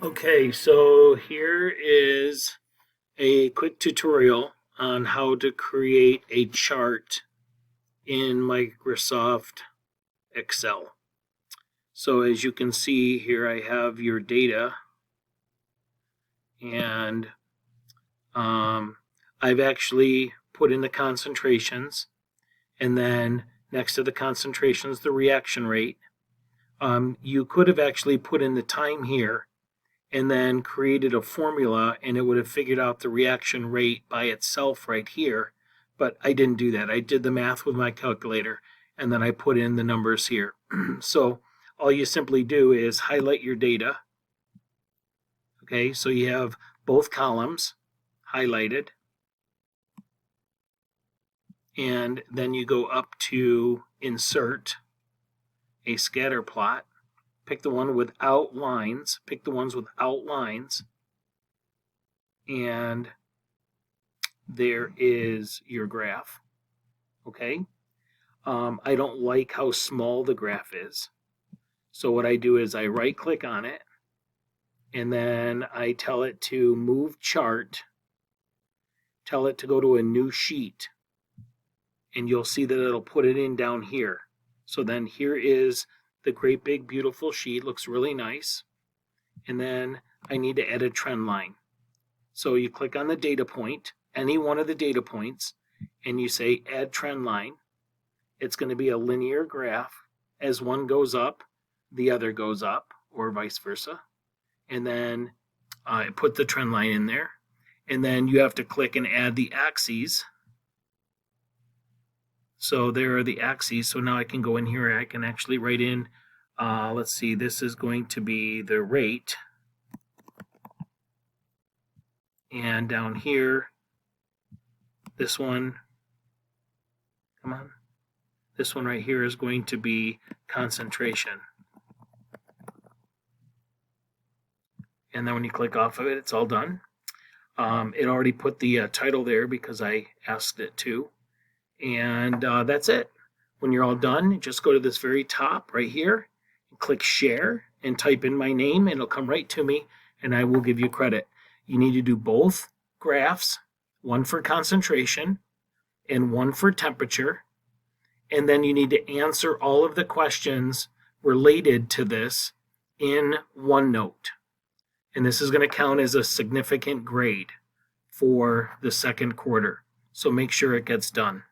Okay, so here is a quick tutorial on how to create a chart in Microsoft Excel. So as you can see here, I have your data, and I've actually put in the concentrations, and then next to the concentrations, the reaction rate. You could have actually put in the time here and then created a formula, and it would have figured out the reaction rate by itself right here. But I didn't do that. I did the math with my calculator, and then I put in the numbers here. So all you simply do is highlight your data. Okay, so you have both columns highlighted. And then you go up to Insert, a scatter plot. Pick the one without lines. Pick the ones without lines. And there is your graph. Okay. I don't like how small the graph is. So what I do is I right click on it, and then I tell it to move chart, tell it to go to a new sheet, and you'll see that it'll put it in down here. So then here is the great big beautiful sheet. Looks really nice. And then I need to add a trend line. So you click on the data point, any one of the data points, and you say add trend line. It's going to be a linear graph. As one goes up, the other goes up, or vice versa. And then I put the trend line in there. And then you have to click and add the axes. So there are the axes. So now I can go in here. I can actually write in, let's see, this is going to be the rate. And down here, this one, come on. This one right here is going to be concentration. And then when you click off of it, it's all done. It already put the title there because I asked it to. And that's it. When you're all done, just go to this very top right here, and click share, and type in my name, and it'll come right to me, and I will give you credit. You need to do both graphs, one for concentration and one for temperature. And then you need to answer all of the questions related to this in OneNote. And this is going to count as a significant grade for the second quarter. So make sure it gets done.